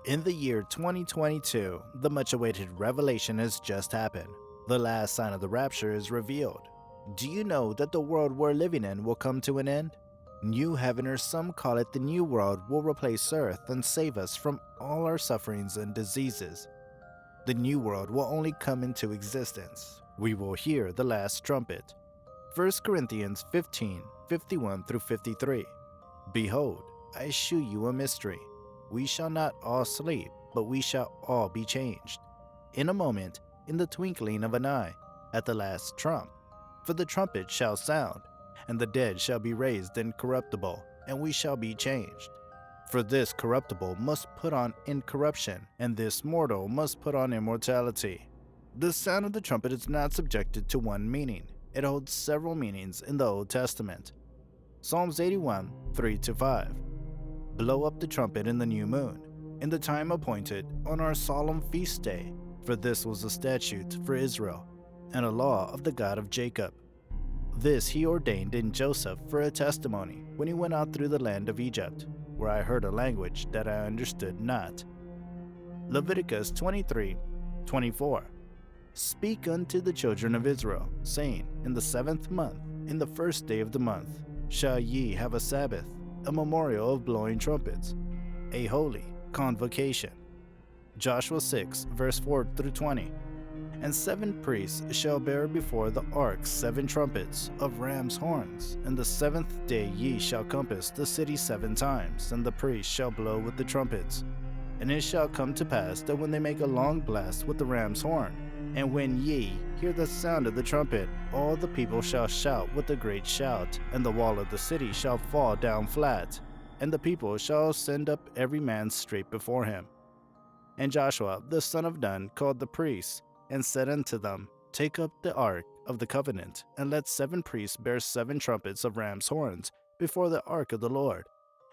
In the year 2022, the much-awaited revelation has just happened. The last sign of the rapture is revealed. Do you know that the world we're living in will come to an end? New heaven, or some call it the new world, will replace earth and save us from all our sufferings and diseases. The new world will only come into existence. We will hear the last trumpet. 1 Corinthians 15:51 through 53. Behold, I shew you a mystery. We shall not all sleep, but we shall all be changed. In a moment, in the twinkling of an eye, at the last trump. For the trumpet shall sound, and the dead shall be raised incorruptible, and we shall be changed. For this corruptible must put on incorruption, and this mortal must put on immortality. The sound of the trumpet is not subjected to one meaning. It holds several meanings in the Old Testament. Psalms 81, 3-5. Blow up the trumpet in the new moon, in the time appointed, on our solemn feast day, for this was a statute for Israel, and a law of the God of Jacob. This he ordained in Joseph for a testimony when he went out through the land of Egypt, where I heard a language that I understood not. Leviticus 23:24. Speak unto the children of Israel, saying, in the 7th month, in the 1st day of the month, shall ye have a Sabbath, a memorial of blowing trumpets, a holy convocation. Joshua 6, verse 4-20. And 7 priests shall bear before the ark 7 trumpets of ram's horns. And the 7th day ye shall compass the city 7 times, and the priests shall blow with the trumpets. And it shall come to pass that when they make a long blast with the ram's horn, and when ye hear the sound of the trumpet, all the people shall shout with a great shout, and the wall of the city shall fall down flat, and the people shall send up every man straight before him. And Joshua the son of Nun called the priests, and said unto them, Take up the ark of the covenant, and let 7 priests bear 7 trumpets of ram's horns before the ark of the Lord.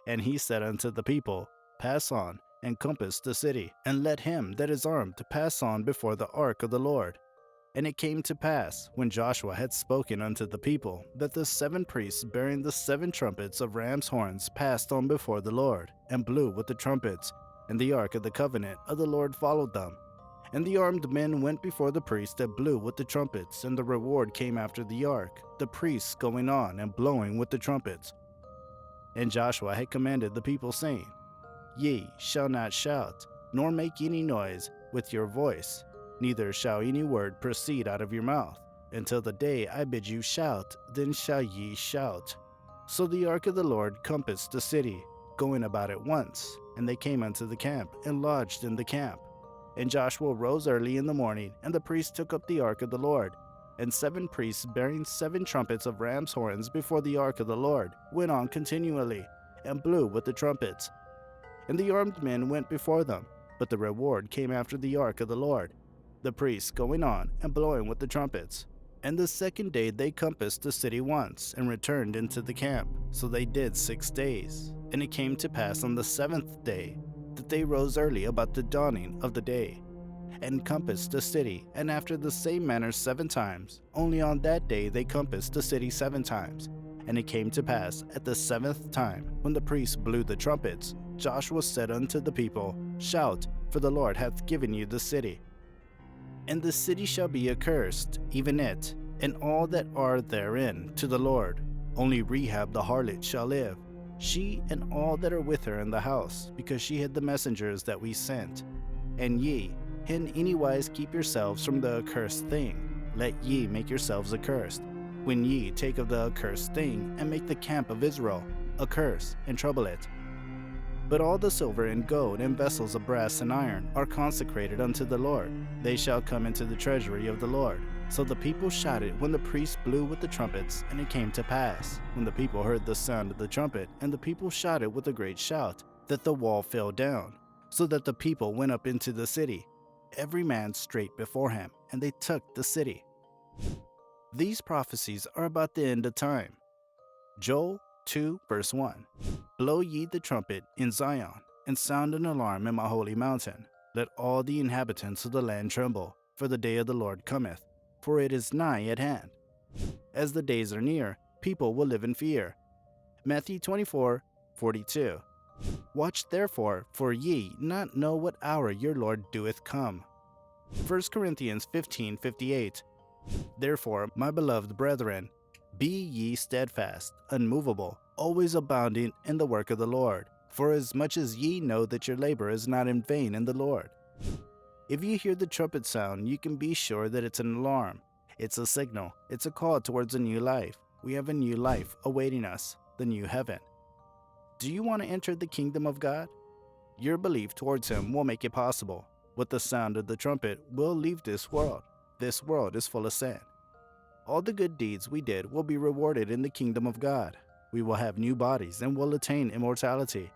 And he said unto the people, Pass on, and compass the city, and let him that is armed pass on before the ark of the Lord. And it came to pass, when Joshua had spoken unto the people, that the 7 priests bearing the 7 trumpets of ram's horns passed on before the Lord, and blew with the trumpets, and the ark of the covenant of the Lord followed them. And the armed men went before the priests that blew with the trumpets, and the reward came after the ark, the priests going on and blowing with the trumpets. And Joshua had commanded the people, saying, Ye shall not shout, nor make any noise with your voice, neither shall any word proceed out of your mouth, until the day I bid you shout, then shall ye shout. So the ark of the Lord compassed the city, going about it once, and they came unto the camp, and lodged in the camp. And Joshua rose early in the morning, and the priests took up the ark of the Lord. And 7 priests bearing 7 trumpets of ram's horns before the ark of the Lord went on continually, and blew with the trumpets. And the armed men went before them, but the reward came after the ark of the Lord, the priests going on and blowing with the trumpets. And the 2nd day they compassed the city once, and returned into the camp. So they did 6 days. And it came to pass on the 7th day, that they rose early about the dawning of the day, and compassed the city, and after the same manner 7 times. Only on that day they compassed the city 7 times. And it came to pass at the 7th time, when the priests blew the trumpets, Joshua said unto the people, Shout, for the Lord hath given you the city. And the city shall be accursed, even it, and all that are therein, to the Lord. Only Rahab the harlot shall live, she and all that are with her in the house, because she hid the messengers that we sent. And ye, in anywise keep yourselves from the accursed thing, let ye make yourselves accursed, when ye take of the accursed thing, and make the camp of Israel accursed, and trouble it. But all the silver and gold and vessels of brass and iron are consecrated unto the Lord. They shall come into the treasury of the Lord. So the people shouted when the priests blew with the trumpets, and it came to pass, when the people heard the sound of the trumpet, and the people shouted with a great shout, that the wall fell down, so that the people went up into the city, every man straight before him, and they took the city. These prophecies are about the end of time. Joel 2 verse 1. Blow ye the trumpet in Zion, and sound an alarm in my holy mountain. Let all the inhabitants of the land tremble, for the day of the Lord cometh, for it is nigh at hand. As the days are near, people will live in fear. Matthew 24:42. Watch therefore, for ye not know what hour your Lord doeth come. 1 Corinthians 15:58. Therefore, my beloved brethren, be ye steadfast, unmovable, always abounding in the work of the Lord, for as much as ye know that your labor is not in vain in the Lord. If you hear the trumpet sound, you can be sure that it's an alarm. It's a signal. It's a call towards a new life. We have a new life awaiting us, the new heaven. Do you want to enter the kingdom of God? Your belief towards Him will make it possible. With the sound of the trumpet, we'll leave this world. This world is full of sin. All the good deeds we did will be rewarded in the kingdom of God. We will have new bodies and will attain immortality.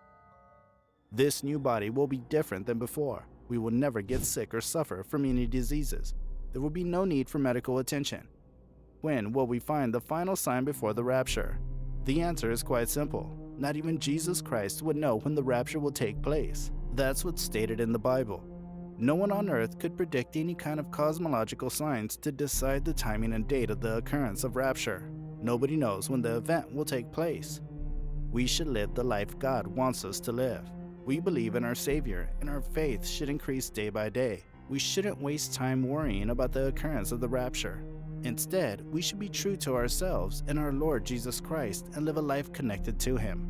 This new body will be different than before. We will never get sick or suffer from any diseases. There will be no need for medical attention. When will we find the final sign before the rapture? The answer is quite simple. Not even Jesus Christ would know when the rapture will take place. That's what's stated in the Bible. No one on earth could predict any kind of cosmological science to decide the timing and date of the occurrence of rapture. Nobody knows when the event will take place. We should live the life God wants us to live. We believe in our Savior, and our faith should increase day by day. We shouldn't waste time worrying about the occurrence of the rapture. Instead, we should be true to ourselves and our Lord Jesus Christ and live a life connected to Him.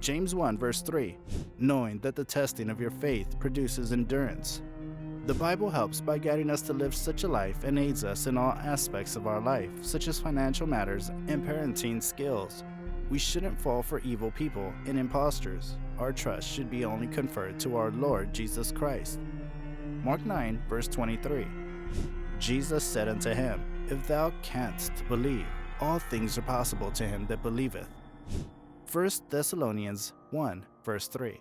James 1 verse 3, knowing that the testing of your faith produces endurance. The Bible helps by guiding us to live such a life and aids us in all aspects of our life, such as financial matters and parenting skills. We shouldn't fall for evil people and impostors. Our trust should be only conferred to our Lord Jesus Christ. Mark 9 verse 23, Jesus said unto him, If thou canst believe, all things are possible to him that believeth. 1 Thessalonians 1 verse 3.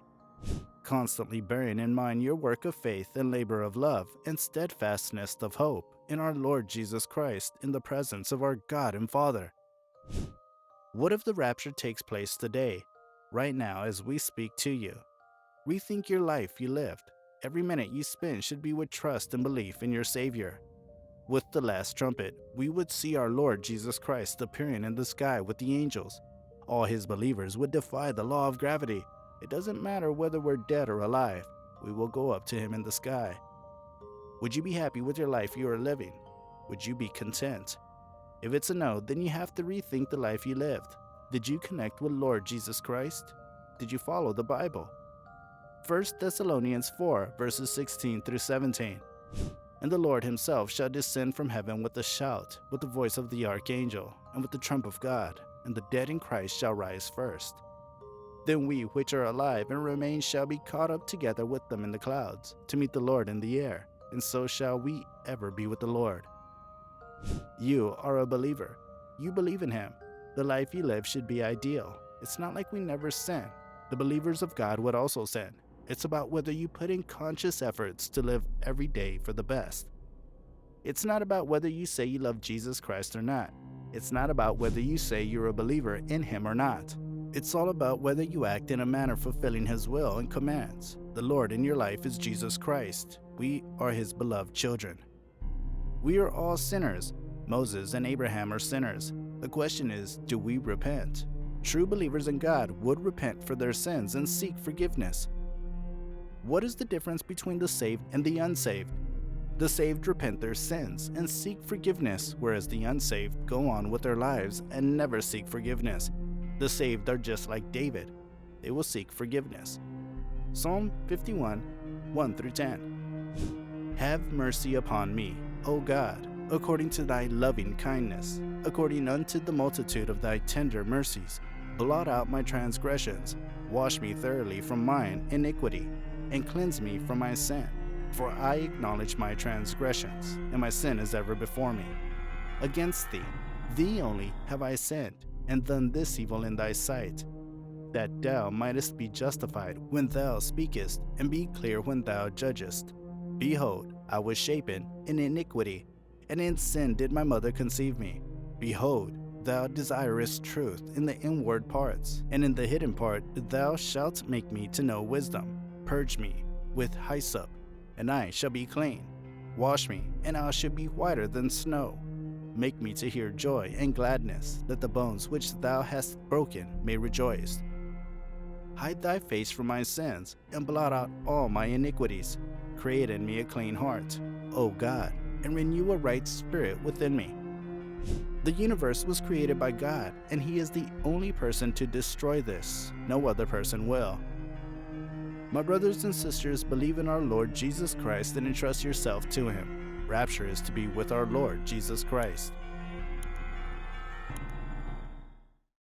Constantly bearing in mind your work of faith and labor of love and steadfastness of hope in our Lord Jesus Christ in the presence of our God and Father. What if the rapture takes place today, right now as we speak to you? Rethink your life you lived. Every minute you spend should be with trust and belief in your Savior. With the last trumpet, we would see our Lord Jesus Christ appearing in the sky with the angels. All His believers would defy the law of gravity. It doesn't matter whether we're dead or alive, we will go up to Him in the sky. Would you be happy with your life you are living? Would you be content? If it's a no, then you have to rethink the life you lived. Did you connect with Lord Jesus Christ? Did you follow the Bible? 1 Thessalonians 4 verses 16 through 17. And the Lord Himself shall descend from heaven with a shout, with the voice of the archangel, and with the trump of God, and the dead in Christ shall rise first. Then we which are alive and remain shall be caught up together with them in the clouds, to meet the Lord in the air, and so shall we ever be with the Lord. You are a believer. You believe in Him. The life you live should be ideal. It's not like we never sin. The believers of God would also sin. It's about whether you put in conscious efforts to live every day for the best. It's not about whether you say you love Jesus Christ or not. It's not about whether you say you're a believer in Him or not. It's all about whether you act in a manner fulfilling His will and commands. The Lord in your life is Jesus Christ. We are His beloved children. We are all sinners. Moses and Abraham are sinners. The question is, do we repent? True believers in God would repent for their sins and seek forgiveness. What is the difference between the saved and the unsaved? The saved repent their sins and seek forgiveness, whereas the unsaved go on with their lives and never seek forgiveness. The saved are just like David. They will seek forgiveness. Psalm 51, 1 through 10. Have mercy upon me, O God, according to thy loving kindness, according unto the multitude of thy tender mercies. Blot out my transgressions, wash me thoroughly from mine iniquity, and cleanse me from my sin. For I acknowledge my transgressions, and my sin is ever before me. Against thee only have I sinned, and done this evil in thy sight, that thou mightest be justified when thou speakest, and be clear when thou judgest. Behold, I was shapen in iniquity, and in sin did my mother conceive me. Behold, thou desirest truth in the inward parts, and in the hidden part thou shalt make me to know wisdom. Purge me with hyssop, and I shall be clean. Wash me, and I shall be whiter than snow. Make me to hear joy and gladness, that the bones which thou hast broken may rejoice. Hide thy face from my sins, and blot out all my iniquities. Create in me a clean heart, O God, and renew a right spirit within me. The universe was created by God, and He is the only person to destroy this. No other person will. My brothers and sisters, believe in our Lord Jesus Christ and entrust yourself to Him. Rapture is to be with our Lord Jesus Christ.